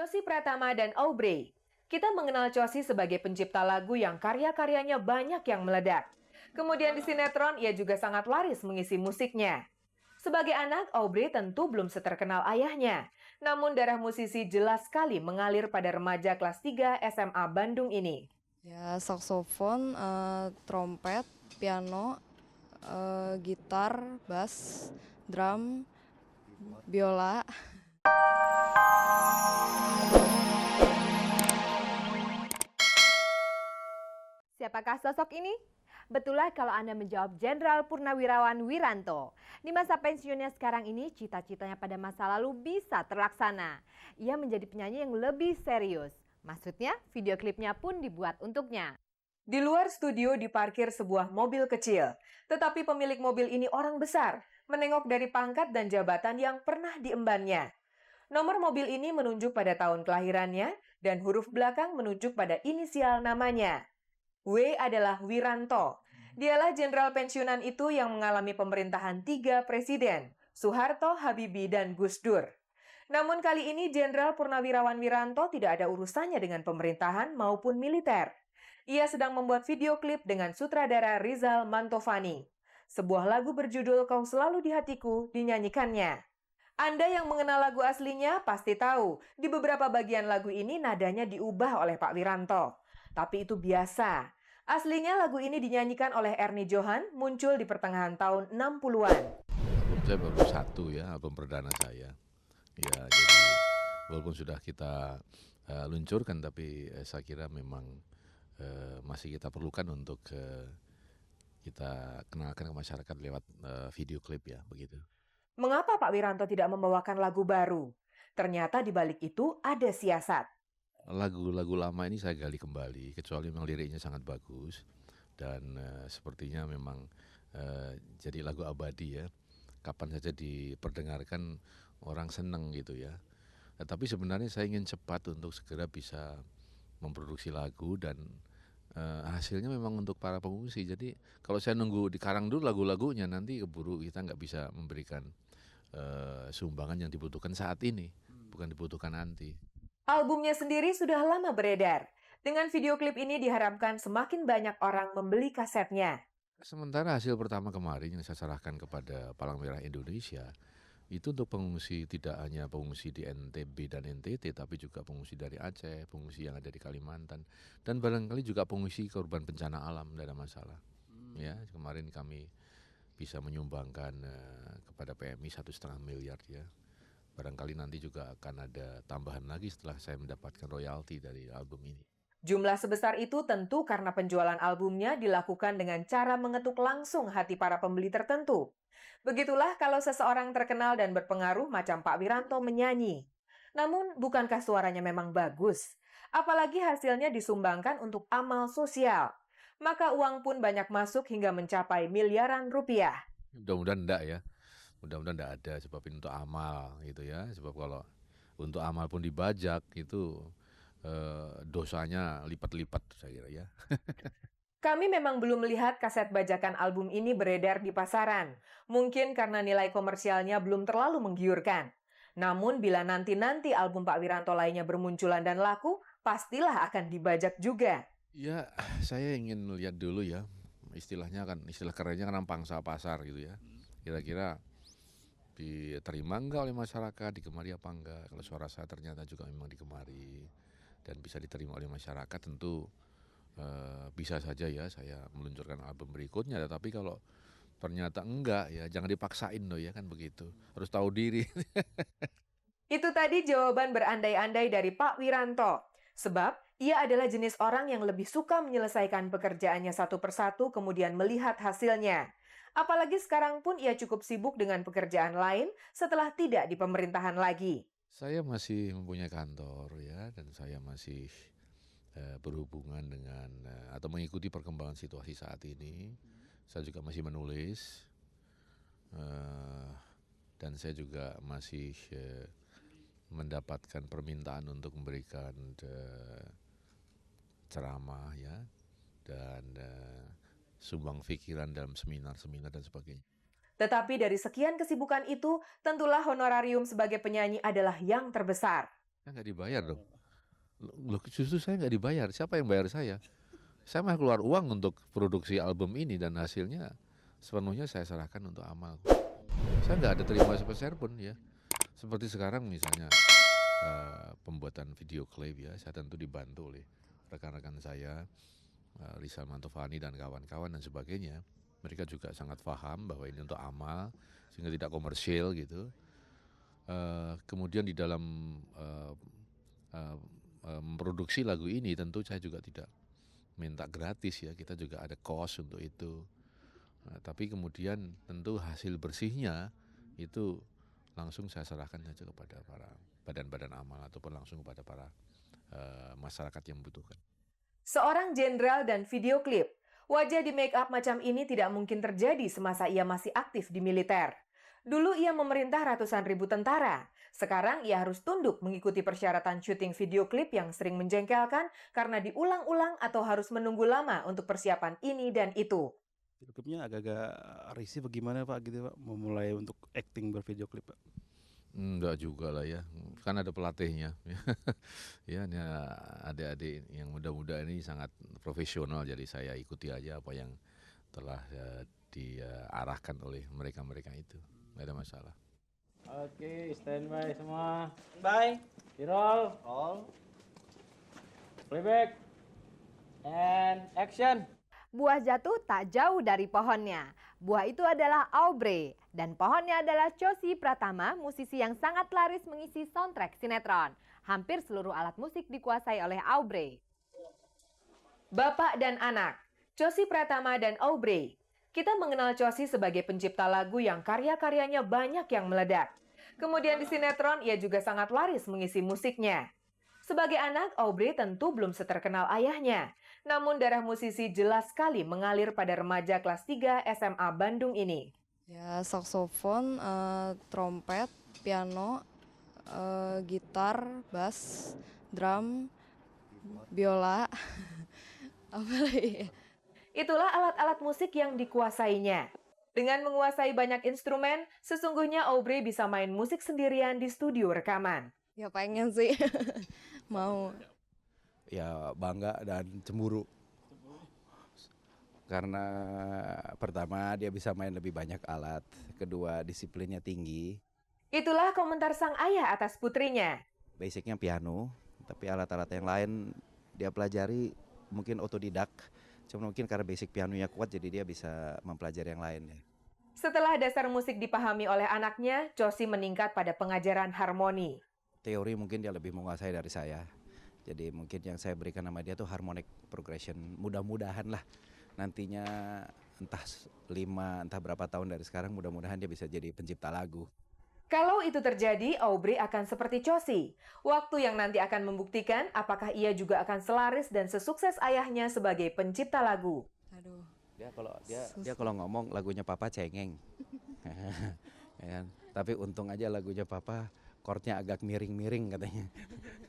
Chosy Pratama dan Aubrey. Kita mengenal Chosy sebagai pencipta lagu yang karya-karyanya banyak yang meledak. Kemudian di sinetron, ia juga sangat laris mengisi musiknya. Sebagai anak, Aubrey tentu belum seterkenal ayahnya. Namun darah musisi jelas sekali mengalir pada remaja kelas 3 SMA Bandung ini. Ya, saksofon, trompet, piano, gitar, bass, drum, biola. Siapakah sosok ini? Betullah kalau Anda menjawab Jenderal Purnawirawan Wiranto. Di masa pensiunnya sekarang ini, cita-citanya pada masa lalu bisa terlaksana. Ia menjadi penyanyi yang lebih serius. Maksudnya, video klipnya pun dibuat untuknya. Di luar studio diparkir sebuah mobil kecil. Tetapi pemilik mobil ini orang besar, menengok dari pangkat dan jabatan yang pernah diembannya. Nomor mobil ini menunjuk pada tahun kelahirannya dan huruf belakang menunjuk pada inisial namanya. W adalah Wiranto. Dialah jenderal pensiunan itu yang mengalami pemerintahan 3 presiden, Soeharto, Habibie, dan Gus Dur. Namun kali ini Jenderal Purnawirawan Wiranto tidak ada urusannya dengan pemerintahan maupun militer. Ia sedang membuat video klip dengan sutradara Rizal Mantovani. Sebuah lagu berjudul Kau Selalu di Hatiku dinyanyikannya. Anda yang mengenal lagu aslinya pasti tahu, di beberapa bagian lagu ini nadanya diubah oleh Pak Wiranto. Tapi itu biasa. Aslinya lagu ini dinyanyikan oleh Ernie Johan, muncul di pertengahan tahun 60-an. Album saya baru satu ya, album perdana saya. Ya, jadi walaupun sudah kita luncurkan, tapi saya kira memang masih kita perlukan untuk kita kenalkan ke masyarakat lewat video klip ya, begitu. Mengapa Pak Wiranto tidak membawakan lagu baru? Ternyata di balik itu ada siasat. Lagu-lagu lama ini saya gali kembali, kecuali memang liriknya sangat bagus dan sepertinya memang jadi lagu abadi ya. Kapan saja diperdengarkan orang seneng gitu ya. Tapi sebenarnya saya ingin cepat untuk segera bisa memproduksi lagu dan hasilnya memang untuk para pengungsi. Jadi kalau saya nunggu dikarang dulu lagu-lagunya, nanti keburu kita nggak bisa memberikan sumbangan yang dibutuhkan saat ini, bukan dibutuhkan nanti. Albumnya sendiri sudah lama beredar. Dengan video klip ini diharapkan semakin banyak orang membeli kasetnya. Sementara hasil pertama kemarin yang saya serahkan kepada Palang Merah Indonesia, itu untuk pengungsi, tidak hanya pengungsi di NTB dan NTT, tapi juga pengungsi dari Aceh, pengungsi yang ada di Kalimantan, dan barangkali juga pengungsi korban bencana alam, tidak ada masalah. Ya, kemarin kami bisa menyumbangkan kepada PMI 1,5 miliar ya. Barangkali nanti juga akan ada tambahan lagi setelah saya mendapatkan royalti dari album ini. Jumlah sebesar itu tentu karena penjualan albumnya dilakukan dengan cara mengetuk langsung hati para pembeli tertentu. Begitulah kalau seseorang terkenal dan berpengaruh macam Pak Wiranto menyanyi. Namun, bukankah suaranya memang bagus? Apalagi hasilnya disumbangkan untuk amal sosial. Maka uang pun banyak masuk hingga mencapai miliaran rupiah. Mudah-mudahan enggak ya. Mudah-mudahan enggak ada, sebab ini untuk amal gitu ya. Sebab kalau untuk amal pun dibajak itu dosanya lipat-lipat saya kira ya. Kami memang belum melihat kaset bajakan album ini beredar di pasaran. Mungkin karena nilai komersialnya belum terlalu menggiurkan. Namun bila nanti-nanti album Pak Wiranto lainnya bermunculan dan laku, pastilah akan dibajak juga. Ya, saya ingin lihat dulu ya. Istilahnya kan, istilah kerennya kan pangsa pasar gitu ya. Kira-kira diterima enggak oleh masyarakat, digemari apa enggak. Kalau suara saya ternyata juga memang digemari dan bisa diterima oleh masyarakat, tentu bisa saja ya saya meluncurkan album berikutnya. Tapi kalau ternyata enggak ya jangan dipaksain loh ya, kan begitu. Harus tahu diri. Itu tadi jawaban berandai-andai dari Pak Wiranto. Sebab ia adalah jenis orang yang lebih suka menyelesaikan pekerjaannya satu persatu kemudian melihat hasilnya. Apalagi sekarang pun ia cukup sibuk dengan pekerjaan lain setelah tidak di pemerintahan lagi. Saya masih mempunyai kantor ya, dan saya masih berhubungan dengan atau mengikuti perkembangan situasi saat ini. Saya juga masih menulis dan saya juga masih mendapatkan permintaan untuk memberikan ceramah ya, dan sumbang pikiran dalam seminar-seminar dan sebagainya. Tetapi dari sekian kesibukan itu, tentulah honorarium sebagai penyanyi adalah yang terbesar. Saya nggak dibayar dong. Loh, justru saya nggak dibayar. Siapa yang bayar saya? Saya mah keluar uang untuk produksi album ini dan hasilnya sepenuhnya saya serahkan untuk amal. Saya nggak ada terima sepeser pun ya. Seperti sekarang misalnya pembuatan video klip ya, saya tentu dibantu oleh rekan-rekan saya, Rizal Mantovani dan kawan-kawan dan sebagainya. Mereka juga sangat paham bahwa ini untuk amal sehingga tidak komersil gitu. Kemudian di dalam memproduksi lagu ini tentu saya juga tidak minta gratis ya, kita juga ada cost untuk itu. Tapi kemudian tentu hasil bersihnya itu langsung saya serahkan saja kepada para badan-badan amal ataupun langsung kepada para masyarakat yang membutuhkan. Seorang jenderal dan video klip, wajah di make up macam ini tidak mungkin terjadi semasa ia masih aktif di militer. Dulu ia memerintah ratusan ribu tentara. Sekarang ia harus tunduk mengikuti persyaratan syuting video klip yang sering menjengkelkan karena diulang-ulang atau harus menunggu lama untuk persiapan ini dan itu. Video klipnya agak-agak risih bagaimana Pak gitu Pak, memulai untuk acting bervideo klip Pak? Enggak juga lah ya, kan ada pelatihnya. Ya, ini adik-adik yang muda-muda ini sangat profesional, jadi saya ikuti aja apa yang telah diarahkan oleh mereka-mereka itu, nggak ada masalah. Oke, standby semua. Bye. Roll. Roll. Playback. And action. Buah jatuh tak jauh dari pohonnya. Buah itu adalah Aubrey dan pohonnya adalah Cosi Pratama, musisi yang sangat laris mengisi soundtrack sinetron. Hampir seluruh alat musik dikuasai oleh Aubrey. Bapak dan anak, Cosi Pratama dan Aubrey. Kita mengenal Cosi sebagai pencipta lagu yang karya-karyanya banyak yang meledak. Kemudian di sinetron ia juga sangat laris mengisi musiknya. Sebagai anak, Aubrey tentu belum seterkenal ayahnya. Namun darah musisi jelas sekali mengalir pada remaja kelas 3 SMA Bandung ini. Ya, saksofon, trompet, piano, gitar, bass, drum, biola, apa lagi? Itulah alat-alat musik yang dikuasainya. Dengan menguasai banyak instrumen, sesungguhnya Aubrey bisa main musik sendirian di studio rekaman. Ya pengen sih, mau. Ya bangga dan cemburu. Karena pertama dia bisa main lebih banyak alat, kedua disiplinnya tinggi. Itulah komentar sang ayah atas putrinya. Basicnya piano, tapi alat-alat yang lain dia pelajari mungkin otodidak. Cuma mungkin karena basic pianonya kuat jadi dia bisa mempelajari yang lain ya. Setelah dasar musik dipahami oleh anaknya, Cosi meningkat pada pengajaran harmoni. Teori mungkin dia lebih menguasai dari saya. Jadi mungkin yang saya berikan nama dia tuh harmonic progression. Mudah-mudahan lah nantinya entah 5, entah berapa tahun dari sekarang mudah-mudahan dia bisa jadi pencipta lagu. Kalau itu terjadi, Aubrey akan seperti Cosi. Waktu yang nanti akan membuktikan apakah ia juga akan selaris dan sesukses ayahnya sebagai pencipta lagu. Aduh. Dia kalau ngomong lagunya Papa cengeng. Ya kan? Tapi untung aja lagunya Papa chordnya agak miring-miring katanya.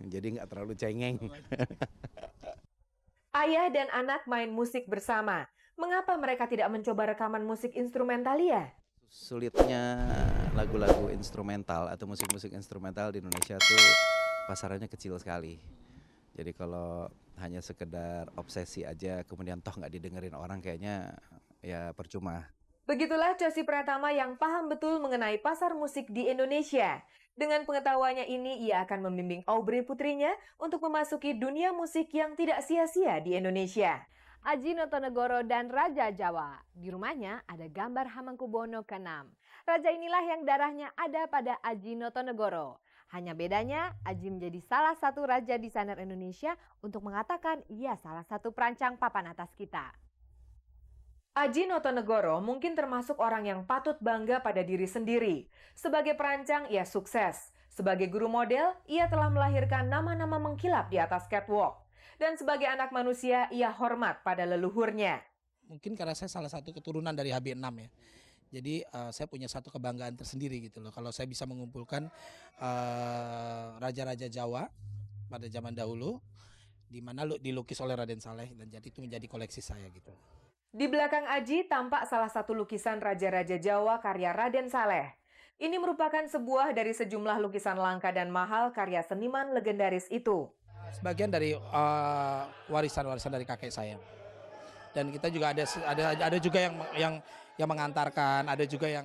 Jadi nggak terlalu cengeng. Ayah dan anak main musik bersama. Mengapa mereka tidak mencoba rekaman musik instrumental ya? Sulitnya lagu-lagu instrumental atau musik-musik instrumental di Indonesia tuh pasarannya kecil sekali. Jadi kalau hanya sekedar obsesi aja kemudian toh nggak didengerin orang kayaknya ya percuma. Begitulah Cosi Pratama yang paham betul mengenai pasar musik di Indonesia. Dengan pengetahuannya ini, ia akan membimbing Aubrey putrinya untuk memasuki dunia musik yang tidak sia-sia di Indonesia. Aji Notonegoro dan Raja Jawa. Di rumahnya ada gambar Hamengkubuwono ke-6. Raja inilah yang darahnya ada pada Aji Notonegoro. Hanya bedanya, Aji menjadi salah satu raja desainer Indonesia untuk mengatakan ia salah satu perancang papan atas kita. Aji Notonegoro mungkin termasuk orang yang patut bangga pada diri sendiri. Sebagai perancang, ia sukses. Sebagai guru model, ia telah melahirkan nama-nama mengkilap di atas catwalk. Dan sebagai anak manusia, ia hormat pada leluhurnya. Mungkin karena saya salah satu keturunan dari HB6 ya. Jadi saya punya satu kebanggaan tersendiri gitu loh. Kalau saya bisa mengumpulkan raja-raja Jawa pada zaman dahulu, di mana dilukis oleh Raden Saleh, dan jadi itu menjadi koleksi saya gitu. Di belakang Aji tampak salah satu lukisan raja-raja Jawa karya Raden Saleh. Ini merupakan sebuah dari sejumlah lukisan langka dan mahal karya seniman legendaris itu. Sebagian dari warisan-warisan dari kakek saya. Dan kita juga ada juga yang mengantarkan, ada juga yang